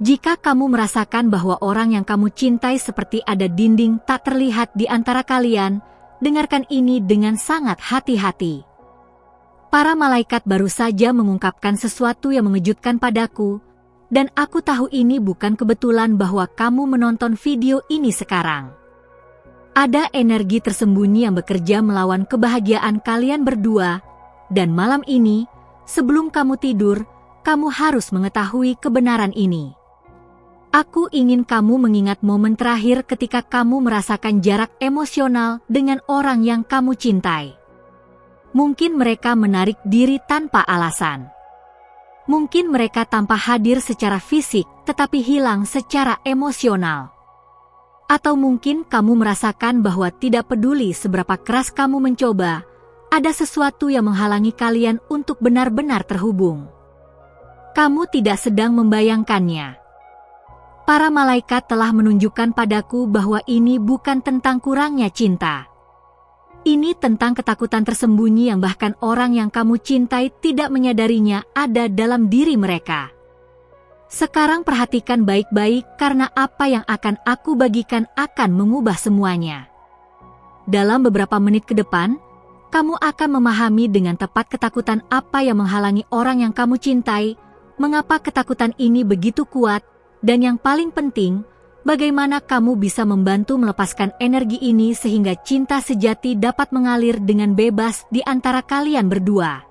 Jika kamu merasakan bahwa orang yang kamu cintai seperti ada dinding tak terlihat di antara kalian, dengarkan ini dengan sangat hati-hati. Para malaikat baru saja mengungkapkan sesuatu yang mengejutkan padaku, dan aku tahu ini bukan kebetulan bahwa kamu menonton video ini sekarang. Ada energi tersembunyi yang bekerja melawan kebahagiaan kalian berdua, dan malam ini, sebelum kamu tidur, kamu harus mengetahui kebenaran ini. Aku ingin kamu mengingat momen terakhir ketika kamu merasakan jarak emosional dengan orang yang kamu cintai. Mungkin mereka menarik diri tanpa alasan. Mungkin mereka tanpa hadir secara fisik tetapi hilang secara emosional. Atau mungkin kamu merasakan bahwa tidak peduli seberapa keras kamu mencoba, ada sesuatu yang menghalangi kalian untuk benar-benar terhubung. Kamu tidak sedang membayangkannya. Para malaikat telah menunjukkan padaku bahwa ini bukan tentang kurangnya cinta. Ini tentang ketakutan tersembunyi yang bahkan orang yang kamu cintai tidak menyadarinya ada dalam diri mereka. Sekarang perhatikan baik-baik karena apa yang akan aku bagikan akan mengubah semuanya. Dalam beberapa menit ke depan, kamu akan memahami dengan tepat ketakutan apa yang menghalangi orang yang kamu cintai, mengapa ketakutan ini begitu kuat, dan yang paling penting, bagaimana kamu bisa membantu melepaskan energi ini sehingga cinta sejati dapat mengalir dengan bebas di antara kalian berdua.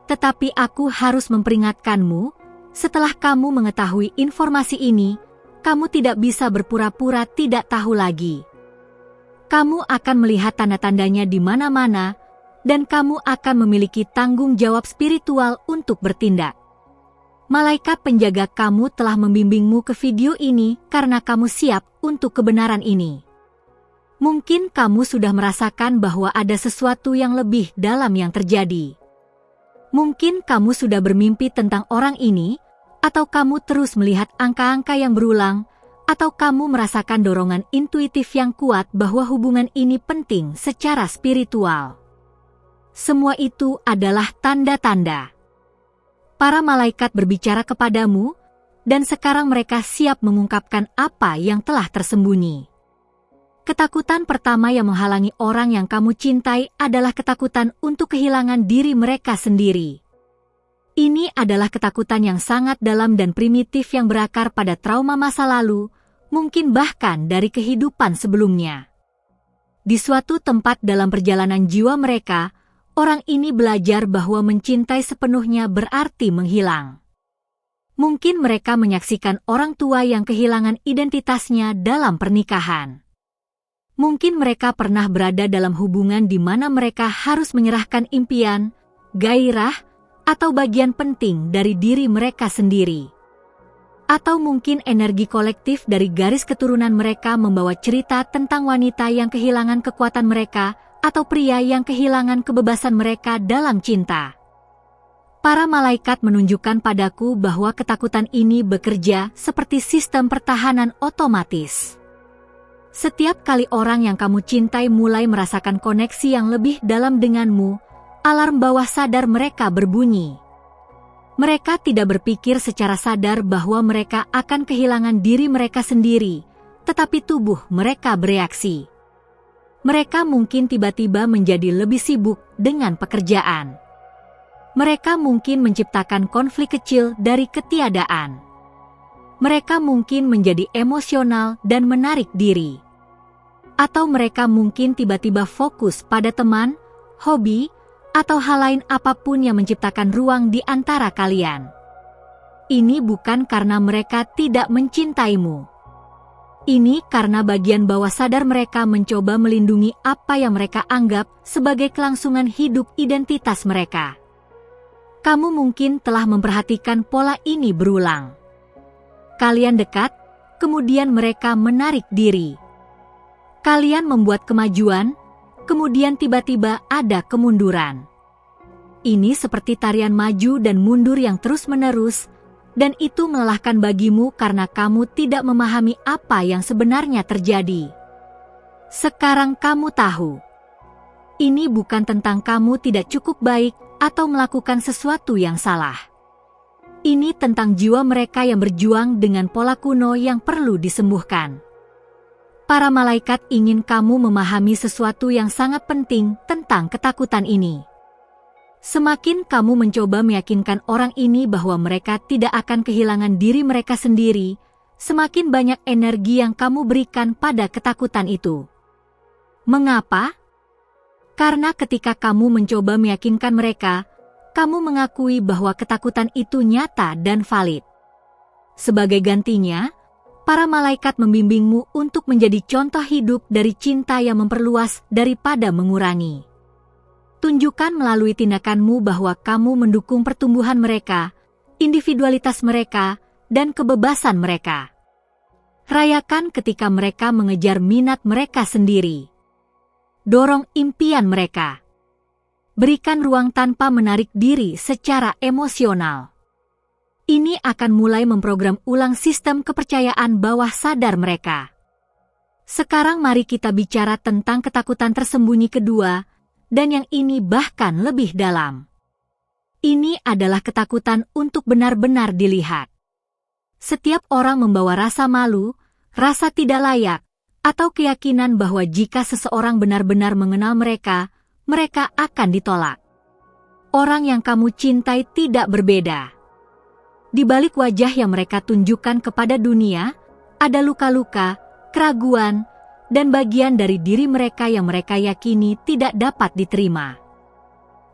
Tetapi aku harus memperingatkanmu, setelah kamu mengetahui informasi ini, kamu tidak bisa berpura-pura tidak tahu lagi. Kamu akan melihat tanda-tandanya di mana-mana, dan kamu akan memiliki tanggung jawab spiritual untuk bertindak. Malaikat penjaga kamu telah membimbingmu ke video ini karena kamu siap untuk kebenaran ini. Mungkin kamu sudah merasakan bahwa ada sesuatu yang lebih dalam yang terjadi. Mungkin kamu sudah bermimpi tentang orang ini, atau kamu terus melihat angka-angka yang berulang, atau kamu merasakan dorongan intuitif yang kuat bahwa hubungan ini penting secara spiritual. Semua itu adalah tanda-tanda. Para malaikat berbicara kepadamu, dan sekarang mereka siap mengungkapkan apa yang telah tersembunyi. Ketakutan pertama yang menghalangi orang yang kamu cintai adalah ketakutan untuk kehilangan diri mereka sendiri. Ini adalah ketakutan yang sangat dalam dan primitif yang berakar pada trauma masa lalu, mungkin bahkan dari kehidupan sebelumnya. Di suatu tempat dalam perjalanan jiwa mereka, orang ini belajar bahwa mencintai sepenuhnya berarti menghilang. Mungkin mereka menyaksikan orang tua yang kehilangan identitasnya dalam pernikahan. Mungkin mereka pernah berada dalam hubungan di mana mereka harus menyerahkan impian, gairah, atau bagian penting dari diri mereka sendiri. Atau mungkin energi kolektif dari garis keturunan mereka membawa cerita tentang wanita yang kehilangan kekuatan mereka, atau pria yang kehilangan kebebasan mereka dalam cinta. Para malaikat menunjukkan padaku bahwa ketakutan ini bekerja seperti sistem pertahanan otomatis. Setiap kali orang yang kamu cintai mulai merasakan koneksi yang lebih dalam denganmu, alarm bawah sadar mereka berbunyi. Mereka tidak berpikir secara sadar bahwa mereka akan kehilangan diri mereka sendiri, tetapi tubuh mereka bereaksi. Mereka mungkin tiba-tiba menjadi lebih sibuk dengan pekerjaan. Mereka mungkin menciptakan konflik kecil dari ketiadaan. Mereka mungkin menjadi emosional dan menarik diri. Atau mereka mungkin tiba-tiba fokus pada teman, hobi, atau hal lain apapun yang menciptakan ruang di antara kalian. Ini bukan karena mereka tidak mencintaimu. Ini karena bagian bawah sadar mereka mencoba melindungi apa yang mereka anggap sebagai kelangsungan hidup identitas mereka. Kamu mungkin telah memperhatikan pola ini berulang. Kalian dekat, kemudian mereka menarik diri. Kalian membuat kemajuan, kemudian tiba-tiba ada kemunduran. Ini seperti tarian maju dan mundur yang terus-menerus, dan itu melelahkan bagimu karena kamu tidak memahami apa yang sebenarnya terjadi. Sekarang kamu tahu. Ini bukan tentang kamu tidak cukup baik atau melakukan sesuatu yang salah. Ini tentang jiwa mereka yang berjuang dengan pola kuno yang perlu disembuhkan. Para malaikat ingin kamu memahami sesuatu yang sangat penting tentang ketakutan ini. Semakin kamu mencoba meyakinkan orang ini bahwa mereka tidak akan kehilangan diri mereka sendiri, semakin banyak energi yang kamu berikan pada ketakutan itu. Mengapa? Karena ketika kamu mencoba meyakinkan mereka, kamu mengakui bahwa ketakutan itu nyata dan valid. Sebagai gantinya, para malaikat membimbingmu untuk menjadi contoh hidup dari cinta yang memperluas daripada mengurangi. Tunjukkan melalui tindakanmu bahwa kamu mendukung pertumbuhan mereka, individualitas mereka, dan kebebasan mereka. Rayakan ketika mereka mengejar minat mereka sendiri. Dorong impian mereka. Berikan ruang tanpa menarik diri secara emosional. Ini akan mulai memprogram ulang sistem kepercayaan bawah sadar mereka. Sekarang mari kita bicara tentang ketakutan tersembunyi kedua, dan yang ini bahkan lebih dalam. Ini adalah ketakutan untuk benar-benar dilihat. Setiap orang membawa rasa malu, rasa tidak layak, atau keyakinan bahwa jika seseorang benar-benar mengenal mereka, mereka akan ditolak. Orang yang kamu cintai tidak berbeda. Di balik wajah yang mereka tunjukkan kepada dunia, ada luka-luka, keraguan, dan bagian dari diri mereka yang mereka yakini tidak dapat diterima.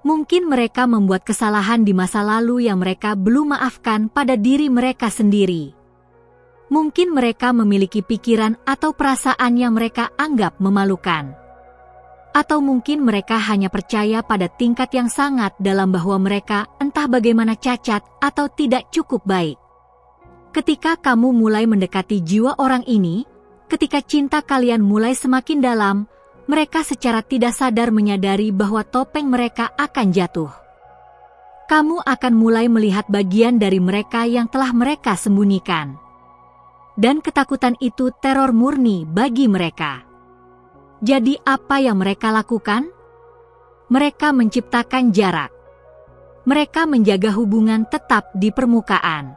Mungkin mereka membuat kesalahan di masa lalu yang mereka belum maafkan pada diri mereka sendiri. Mungkin mereka memiliki pikiran atau perasaan yang mereka anggap memalukan. Atau mungkin mereka hanya percaya pada tingkat yang sangat dalam bahwa mereka entah bagaimana cacat atau tidak cukup baik. Ketika kamu mulai mendekati jiwa orang ini, ketika cinta kalian mulai semakin dalam, mereka secara tidak sadar menyadari bahwa topeng mereka akan jatuh. Kamu akan mulai melihat bagian dari mereka yang telah mereka sembunyikan. Dan ketakutan itu teror murni bagi mereka. Jadi apa yang mereka lakukan? Mereka menciptakan jarak. Mereka menjaga hubungan tetap di permukaan.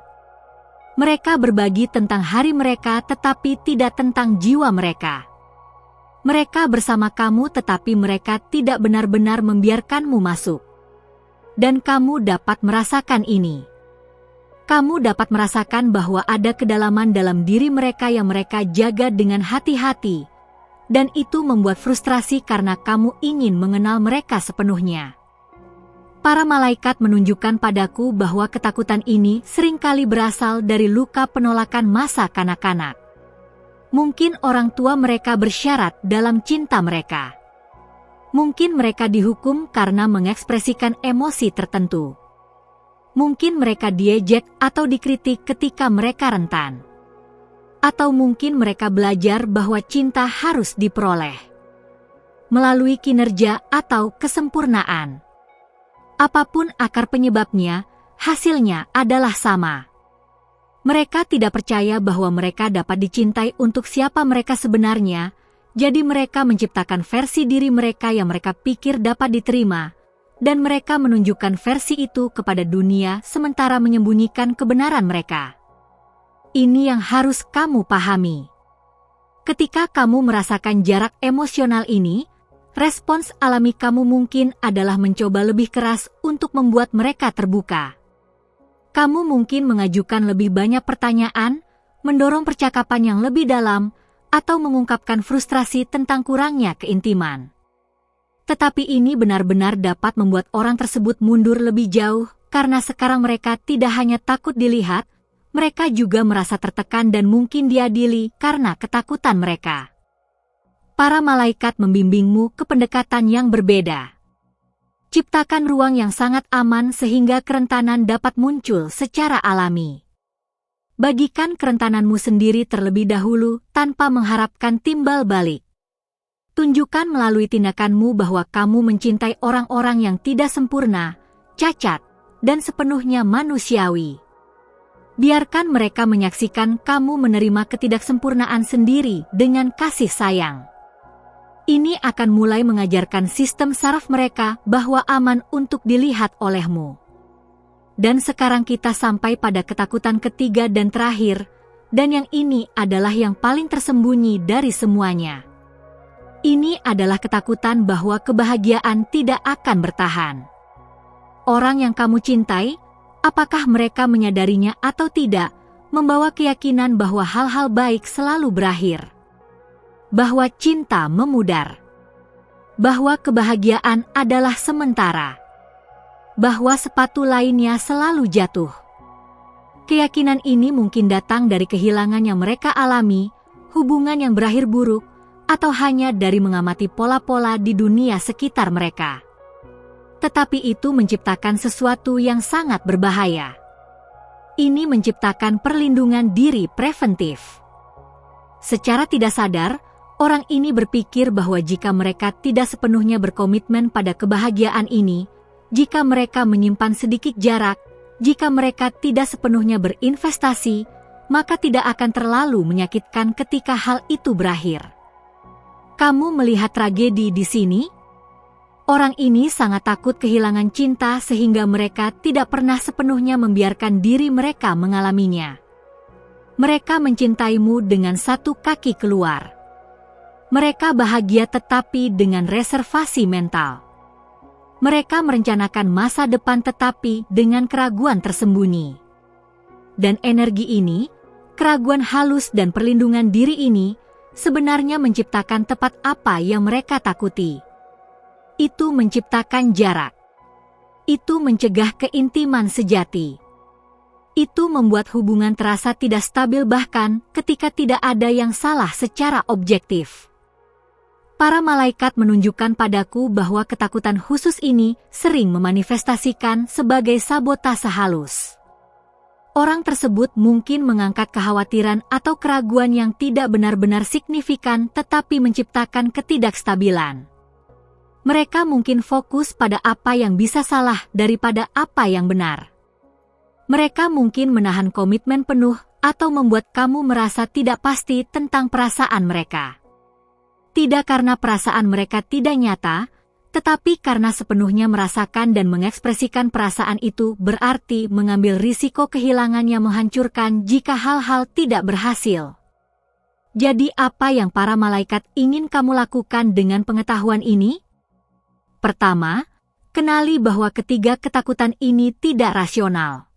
Mereka berbagi tentang hari mereka tetapi tidak tentang jiwa mereka. Mereka bersama kamu tetapi mereka tidak benar-benar membiarkanmu masuk. Dan kamu dapat merasakan ini. Kamu dapat merasakan bahwa ada kedalaman dalam diri mereka yang mereka jaga dengan hati-hati. Dan itu membuat frustrasi karena kamu ingin mengenal mereka sepenuhnya. Para malaikat menunjukkan padaku bahwa ketakutan ini seringkali berasal dari luka penolakan masa kanak-kanak. Mungkin orang tua mereka bersyarat dalam cinta mereka. Mungkin mereka dihukum karena mengekspresikan emosi tertentu. Mungkin mereka diejek atau dikritik ketika mereka rentan. Atau mungkin mereka belajar bahwa cinta harus diperoleh melalui kinerja atau kesempurnaan. Apapun akar penyebabnya, hasilnya adalah sama. Mereka tidak percaya bahwa mereka dapat dicintai untuk siapa mereka sebenarnya, jadi mereka menciptakan versi diri mereka yang mereka pikir dapat diterima, dan mereka menunjukkan versi itu kepada dunia sementara menyembunyikan kebenaran mereka. Ini yang harus kamu pahami. Ketika kamu merasakan jarak emosional ini, respons alami kamu mungkin adalah mencoba lebih keras untuk membuat mereka terbuka. Kamu mungkin mengajukan lebih banyak pertanyaan, mendorong percakapan yang lebih dalam, atau mengungkapkan frustrasi tentang kurangnya keintiman. Tetapi ini benar-benar dapat membuat orang tersebut mundur lebih jauh, karena sekarang mereka tidak hanya takut dilihat, mereka juga merasa tertekan dan mungkin diadili karena ketakutan mereka. Para malaikat membimbingmu ke pendekatan yang berbeda. Ciptakan ruang yang sangat aman sehingga kerentanan dapat muncul secara alami. Bagikan kerentananmu sendiri terlebih dahulu tanpa mengharapkan timbal balik. Tunjukkan melalui tindakanmu bahwa kamu mencintai orang-orang yang tidak sempurna, cacat, dan sepenuhnya manusiawi. Biarkan mereka menyaksikan kamu menerima ketidaksempurnaan sendiri dengan kasih sayang. Ini akan mulai mengajarkan sistem saraf mereka bahwa aman untuk dilihat olehmu. Dan sekarang kita sampai pada ketakutan ketiga dan terakhir, dan yang ini adalah yang paling tersembunyi dari semuanya. Ini adalah ketakutan bahwa kebahagiaan tidak akan bertahan. Orang yang kamu cintai, apakah mereka menyadarinya atau tidak, membawa keyakinan bahwa hal-hal baik selalu berakhir. Bahwa cinta memudar. Bahwa kebahagiaan adalah sementara. Bahwa sepatu lainnya selalu jatuh. Keyakinan ini mungkin datang dari kehilangan yang mereka alami, hubungan yang berakhir buruk, atau hanya dari mengamati pola-pola di dunia sekitar mereka. Tetapi itu menciptakan sesuatu yang sangat berbahaya. Ini menciptakan perlindungan diri preventif. Secara tidak sadar, orang ini berpikir bahwa jika mereka tidak sepenuhnya berkomitmen pada kebahagiaan ini, jika mereka menyimpan sedikit jarak, jika mereka tidak sepenuhnya berinvestasi, maka tidak akan terlalu menyakitkan ketika hal itu berakhir. Kamu melihat tragedi di sini? Orang ini sangat takut kehilangan cinta sehingga mereka tidak pernah sepenuhnya membiarkan diri mereka mengalaminya. Mereka mencintaimu dengan satu kaki keluar. Mereka bahagia tetapi dengan reservasi mental. Mereka merencanakan masa depan tetapi dengan keraguan tersembunyi. Dan energi ini, keraguan halus dan perlindungan diri ini, sebenarnya menciptakan tepat apa yang mereka takuti. Itu menciptakan jarak. Itu mencegah keintiman sejati. Itu membuat hubungan terasa tidak stabil bahkan ketika tidak ada yang salah secara objektif. Para malaikat menunjukkan padaku bahwa ketakutan khusus ini sering memanifestasikan sebagai sabotase halus. Orang tersebut mungkin mengangkat kekhawatiran atau keraguan yang tidak benar-benar signifikan tetapi menciptakan ketidakstabilan. Mereka mungkin fokus pada apa yang bisa salah daripada apa yang benar. Mereka mungkin menahan komitmen penuh atau membuat kamu merasa tidak pasti tentang perasaan mereka. Tidak karena perasaan mereka tidak nyata, tetapi karena sepenuhnya merasakan dan mengekspresikan perasaan itu berarti mengambil risiko kehilangan yang menghancurkan jika hal-hal tidak berhasil. Jadi apa yang para malaikat ingin kamu lakukan dengan pengetahuan ini? Pertama, kenali bahwa ketiga ketakutan ini tidak rasional.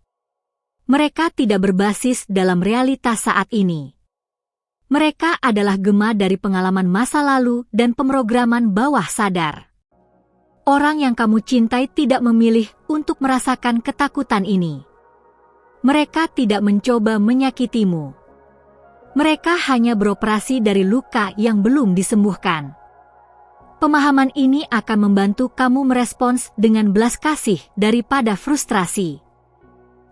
Mereka tidak berbasis dalam realitas saat ini. Mereka adalah gema dari pengalaman masa lalu dan pemrograman bawah sadar. Orang yang kamu cintai tidak memilih untuk merasakan ketakutan ini. Mereka tidak mencoba menyakitimu. Mereka hanya beroperasi dari luka yang belum disembuhkan. Pemahaman ini akan membantu kamu merespons dengan belas kasih daripada frustrasi.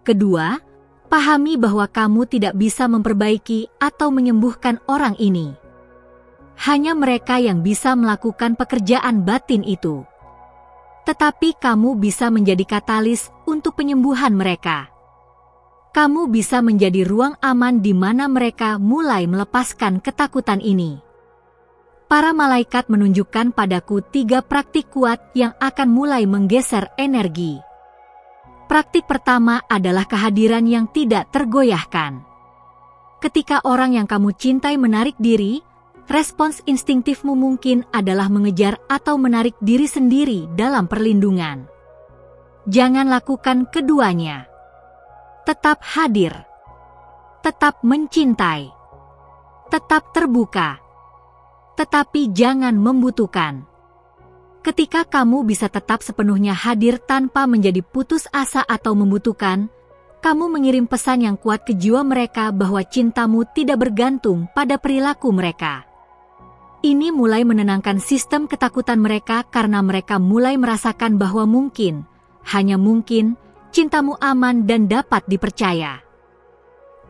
Kedua, pahami bahwa kamu tidak bisa memperbaiki atau menyembuhkan orang ini. Hanya mereka yang bisa melakukan pekerjaan batin itu. Tetapi kamu bisa menjadi katalis untuk penyembuhan mereka. Kamu bisa menjadi ruang aman di mana mereka mulai melepaskan ketakutan ini. Para malaikat menunjukkan padaku 3 praktik kuat yang akan mulai menggeser energi. Praktik pertama adalah kehadiran yang tidak tergoyahkan. Ketika orang yang kamu cintai menarik diri, respons instingtifmu mungkin adalah mengejar atau menarik diri sendiri dalam perlindungan. Jangan lakukan keduanya. Tetap hadir. Tetap mencintai. Tetap terbuka. Tetapi jangan membutuhkan. Ketika kamu bisa tetap sepenuhnya hadir tanpa menjadi putus asa atau membutuhkan, kamu mengirim pesan yang kuat ke jiwa mereka bahwa cintamu tidak bergantung pada perilaku mereka. Ini mulai menenangkan sistem ketakutan mereka karena mereka mulai merasakan bahwa mungkin, hanya mungkin, cintamu aman dan dapat dipercaya.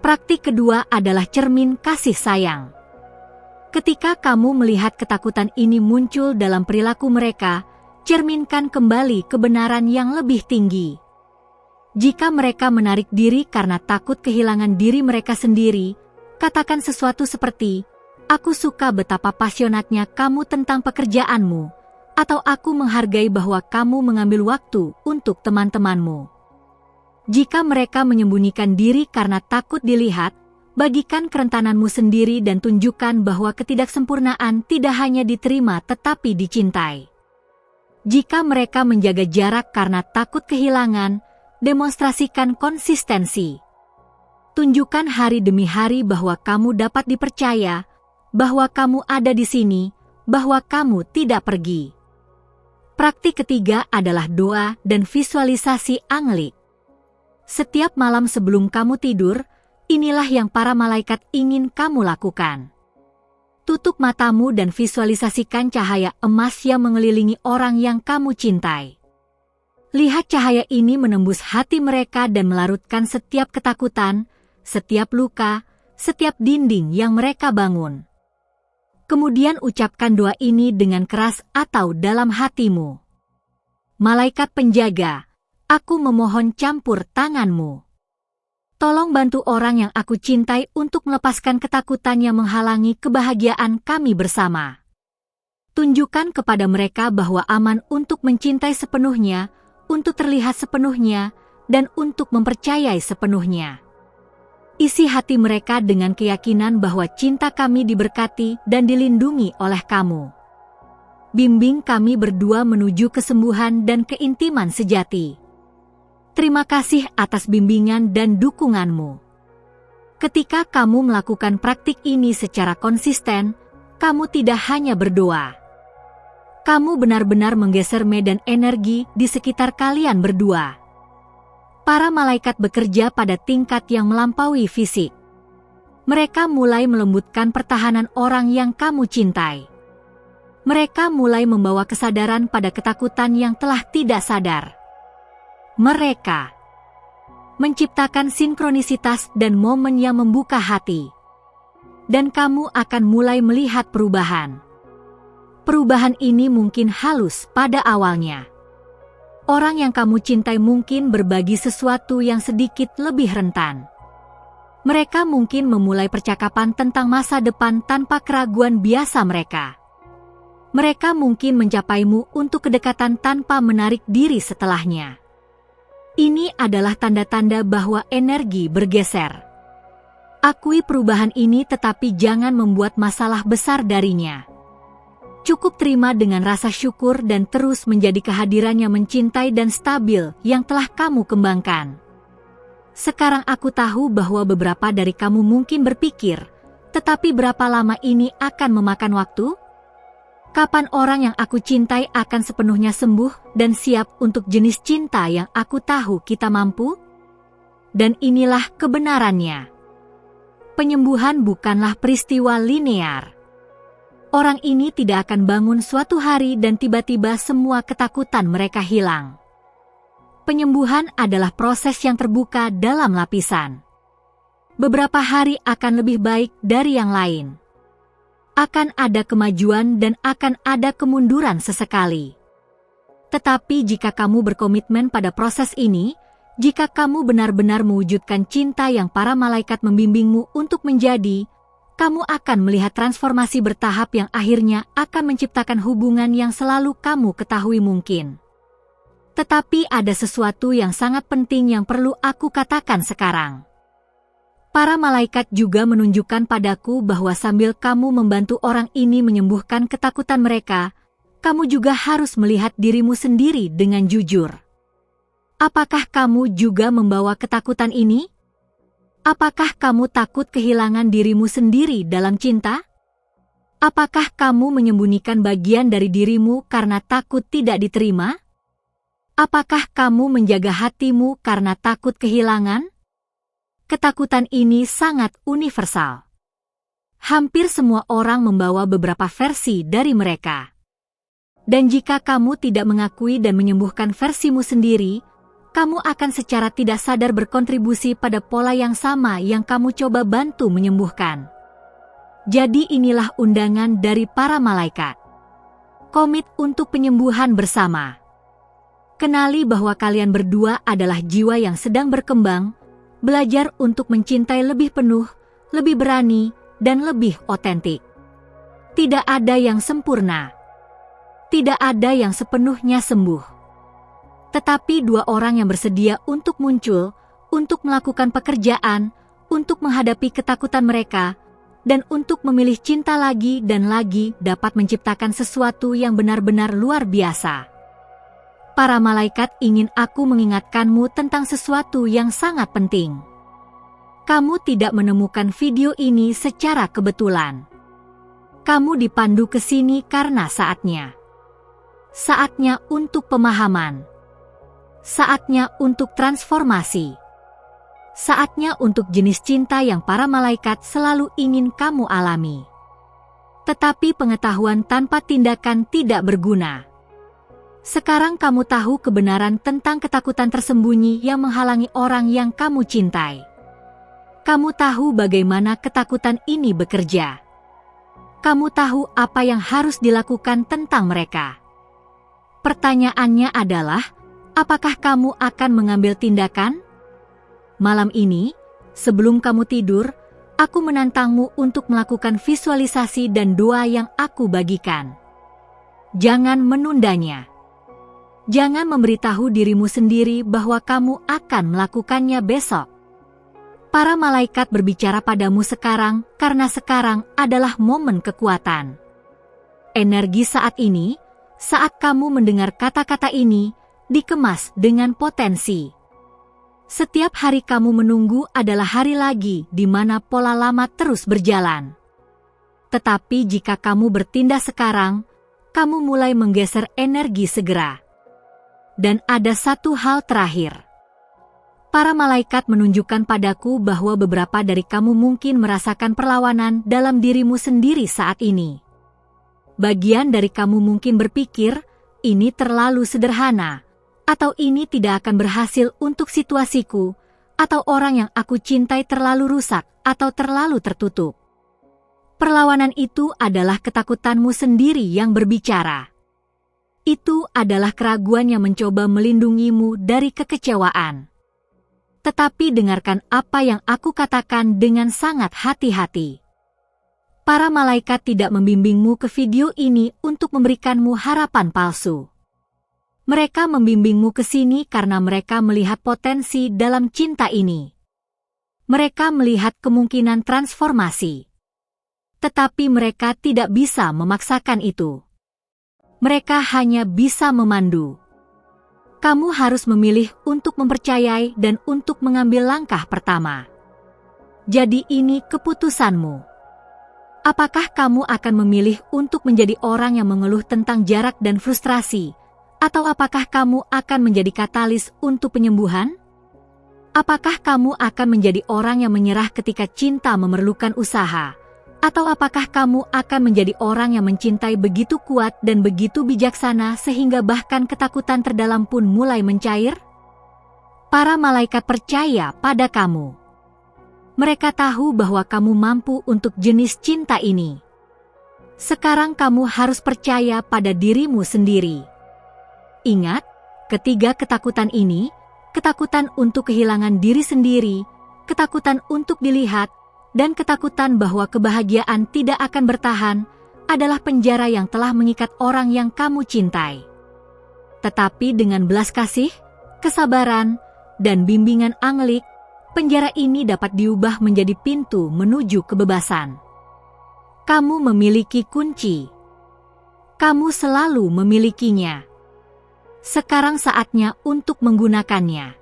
Praktik kedua adalah cermin kasih sayang. Ketika kamu melihat ketakutan ini muncul dalam perilaku mereka, cerminkan kembali kebenaran yang lebih tinggi. Jika mereka menarik diri karena takut kehilangan diri mereka sendiri, katakan sesuatu seperti, "Aku suka betapa pasionatnya kamu tentang pekerjaanmu," atau "Aku menghargai bahwa kamu mengambil waktu untuk teman-temanmu." Jika mereka menyembunyikan diri karena takut dilihat, bagikan kerentananmu sendiri dan tunjukkan bahwa ketidaksempurnaan tidak hanya diterima tetapi dicintai. Jika mereka menjaga jarak karena takut kehilangan, demonstrasikan konsistensi. Tunjukkan hari demi hari bahwa kamu dapat dipercaya, bahwa kamu ada di sini, bahwa kamu tidak pergi. Praktik ketiga adalah doa dan visualisasi anglik. Setiap malam sebelum kamu tidur, inilah yang para malaikat ingin kamu lakukan. Tutup matamu dan visualisasikan cahaya emas yang mengelilingi orang yang kamu cintai. Lihat cahaya ini menembus hati mereka dan melarutkan setiap ketakutan, setiap luka, setiap dinding yang mereka bangun. Kemudian ucapkan doa ini dengan keras atau dalam hatimu. Malaikat penjaga, aku memohon campur tanganmu. Tolong bantu orang yang aku cintai untuk melepaskan ketakutan yang menghalangi kebahagiaan kami bersama. Tunjukkan kepada mereka bahwa aman untuk mencintai sepenuhnya, untuk terlihat sepenuhnya, dan untuk mempercayai sepenuhnya. Isi hati mereka dengan keyakinan bahwa cinta kami diberkati dan dilindungi oleh kamu. Bimbing kami berdua menuju kesembuhan dan keintiman sejati. Terima kasih atas bimbingan dan dukunganmu. Ketika kamu melakukan praktik ini secara konsisten, kamu tidak hanya berdoa. Kamu benar-benar menggeser medan energi di sekitar kalian berdua. Para malaikat bekerja pada tingkat yang melampaui fisik. Mereka mulai melembutkan pertahanan orang yang kamu cintai. Mereka mulai membawa kesadaran pada ketakutan yang telah tidak sadar. Mereka menciptakan sinkronisitas dan momen yang membuka hati. Dan kamu akan mulai melihat perubahan. Perubahan ini mungkin halus pada awalnya. Orang yang kamu cintai mungkin berbagi sesuatu yang sedikit lebih rentan. Mereka mungkin memulai percakapan tentang masa depan tanpa keraguan biasa mereka. Mereka mungkin mencapaimu untuk kedekatan tanpa menarik diri setelahnya. Ini adalah tanda-tanda bahwa energi bergeser. Akui perubahan ini tetapi jangan membuat masalah besar darinya. Cukup terima dengan rasa syukur dan terus menjadi kehadiran yang mencintai dan stabil yang telah kamu kembangkan. Sekarang aku tahu bahwa beberapa dari kamu mungkin berpikir, tetapi berapa lama ini akan memakan waktu? Kapan orang yang aku cintai akan sepenuhnya sembuh dan siap untuk jenis cinta yang aku tahu kita mampu? Dan inilah kebenarannya. Penyembuhan bukanlah peristiwa linear. Orang ini tidak akan bangun suatu hari dan tiba-tiba semua ketakutan mereka hilang. Penyembuhan adalah proses yang terbuka dalam lapisan. Beberapa hari akan lebih baik dari yang lain. Akan ada kemajuan dan akan ada kemunduran sesekali. Tetapi jika kamu berkomitmen pada proses ini, jika kamu benar-benar mewujudkan cinta yang para malaikat membimbingmu untuk menjadi, kamu akan melihat transformasi bertahap yang akhirnya akan menciptakan hubungan yang selalu kamu ketahui mungkin. Tetapi ada sesuatu yang sangat penting yang perlu aku katakan sekarang. Para malaikat juga menunjukkan padaku bahwa sambil kamu membantu orang ini menyembuhkan ketakutan mereka, kamu juga harus melihat dirimu sendiri dengan jujur. Apakah kamu juga membawa ketakutan ini? Apakah kamu takut kehilangan dirimu sendiri dalam cinta? Apakah kamu menyembunyikan bagian dari dirimu karena takut tidak diterima? Apakah kamu menjaga hatimu karena takut kehilangan? Ketakutan ini sangat universal. Hampir semua orang membawa beberapa versi dari mereka. Dan jika kamu tidak mengakui dan menyembuhkan versimu sendiri, kamu akan secara tidak sadar berkontribusi pada pola yang sama yang kamu coba bantu menyembuhkan. Jadi inilah undangan dari para malaikat. Komit untuk penyembuhan bersama. Kenali bahwa kalian berdua adalah jiwa yang sedang berkembang, belajar untuk mencintai lebih penuh, lebih berani, dan lebih otentik. Tidak ada yang sempurna. Tidak ada yang sepenuhnya sembuh. Tetapi dua orang yang bersedia untuk muncul, untuk melakukan pekerjaan, untuk menghadapi ketakutan mereka, dan untuk memilih cinta lagi dan lagi dapat menciptakan sesuatu yang benar-benar luar biasa. Para malaikat ingin aku mengingatkanmu tentang sesuatu yang sangat penting. Kamu tidak menemukan video ini secara kebetulan. Kamu dipandu ke sini karena saatnya. Saatnya untuk pemahaman. Saatnya untuk transformasi. Saatnya untuk jenis cinta yang para malaikat selalu ingin kamu alami. Tetapi pengetahuan tanpa tindakan tidak berguna. Sekarang kamu tahu kebenaran tentang ketakutan tersembunyi yang menghalangi orang yang kamu cintai. Kamu tahu bagaimana ketakutan ini bekerja. Kamu tahu apa yang harus dilakukan tentang mereka. Pertanyaannya adalah, apakah kamu akan mengambil tindakan? Malam ini, sebelum kamu tidur, aku menantangmu untuk melakukan visualisasi dan doa yang aku bagikan. Jangan menundanya. Jangan memberitahu dirimu sendiri bahwa kamu akan melakukannya besok. Para malaikat berbicara padamu sekarang karena sekarang adalah momen kekuatan. Energi saat ini, saat kamu mendengar kata-kata ini, dikemas dengan potensi. Setiap hari kamu menunggu adalah hari lagi di mana pola lama terus berjalan. Tetapi jika kamu bertindak sekarang, kamu mulai menggeser energi segera. Dan ada satu hal terakhir. Para malaikat menunjukkan padaku bahwa beberapa dari kamu mungkin merasakan perlawanan dalam dirimu sendiri saat ini. Bagian dari kamu mungkin berpikir, ini terlalu sederhana, atau ini tidak akan berhasil untuk situasiku, atau orang yang aku cintai terlalu rusak atau terlalu tertutup. Perlawanan itu adalah ketakutanmu sendiri yang berbicara. Itu adalah keraguan yang mencoba melindungimu dari kekecewaan. Tetapi dengarkan apa yang aku katakan dengan sangat hati-hati. Para malaikat tidak membimbingmu ke video ini untuk memberikanmu harapan palsu. Mereka membimbingmu ke sini karena mereka melihat potensi dalam cinta ini. Mereka melihat kemungkinan transformasi. Tetapi mereka tidak bisa memaksakan itu. Mereka hanya bisa memandu. Kamu harus memilih untuk mempercayai dan untuk mengambil langkah pertama. Jadi ini keputusanmu. Apakah kamu akan memilih untuk menjadi orang yang mengeluh tentang jarak dan frustrasi, atau apakah kamu akan menjadi katalis untuk penyembuhan? Apakah kamu akan menjadi orang yang menyerah ketika cinta memerlukan usaha, atau apakah kamu akan menjadi orang yang mencintai begitu kuat dan begitu bijaksana sehingga bahkan ketakutan terdalam pun mulai mencair? Para malaikat percaya pada kamu. Mereka tahu bahwa kamu mampu untuk jenis cinta ini. Sekarang kamu harus percaya pada dirimu sendiri. Ingat, ketiga ketakutan ini, ketakutan untuk kehilangan diri sendiri, ketakutan untuk dilihat, dan ketakutan bahwa kebahagiaan tidak akan bertahan, adalah penjara yang telah mengikat orang yang kamu cintai. Tetapi dengan belas kasih, kesabaran, dan bimbingan anglik, penjara ini dapat diubah menjadi pintu menuju kebebasan. Kamu memiliki kunci. Kamu selalu memilikinya. Sekarang saatnya untuk menggunakannya.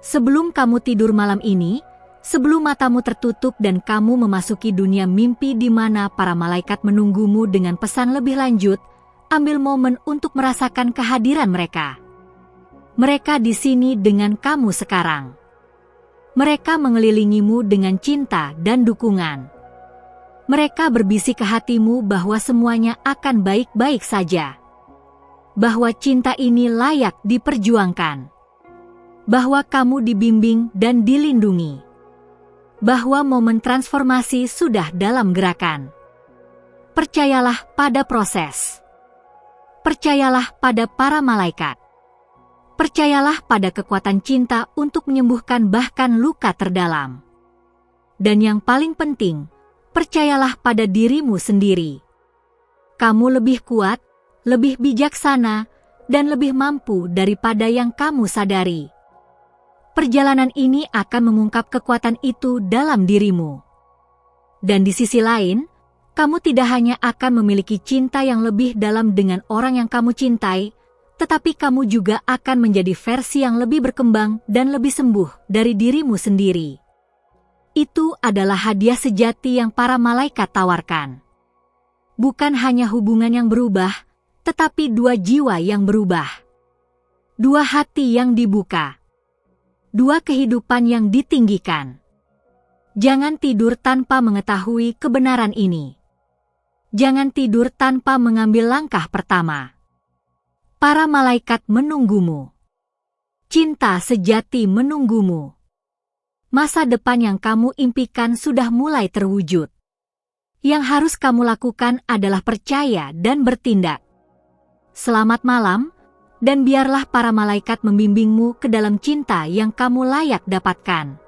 Sebelum kamu tidur malam ini, sebelum matamu tertutup dan kamu memasuki dunia mimpi di mana para malaikat menunggumu dengan pesan lebih lanjut, ambil momen untuk merasakan kehadiran mereka. Mereka di sini dengan kamu sekarang. Mereka mengelilingimu dengan cinta dan dukungan. Mereka berbisik ke hatimu bahwa semuanya akan baik-baik saja. Bahwa cinta ini layak diperjuangkan. Bahwa kamu dibimbing dan dilindungi. Bahwa momen transformasi sudah dalam gerakan. Percayalah pada proses. Percayalah pada para malaikat. Percayalah pada kekuatan cinta untuk menyembuhkan bahkan luka terdalam. Dan yang paling penting, percayalah pada dirimu sendiri. Kamu lebih kuat, lebih bijaksana, dan lebih mampu daripada yang kamu sadari. Perjalanan ini akan mengungkap kekuatan itu dalam dirimu. Dan di sisi lain, kamu tidak hanya akan memiliki cinta yang lebih dalam dengan orang yang kamu cintai, tetapi kamu juga akan menjadi versi yang lebih berkembang dan lebih sembuh dari dirimu sendiri. Itu adalah hadiah sejati yang para malaikat tawarkan. Bukan hanya hubungan yang berubah, tetapi dua jiwa yang berubah. Dua hati yang dibuka. Dua kehidupan yang ditinggikan. Jangan tidur tanpa mengetahui kebenaran ini. Jangan tidur tanpa mengambil langkah pertama. Para malaikat menunggumu. Cinta sejati menunggumu. Masa depan yang kamu impikan sudah mulai terwujud. Yang harus kamu lakukan adalah percaya dan bertindak. Selamat malam, dan biarlah para malaikat membimbingmu ke dalam cinta yang kamu layak dapatkan.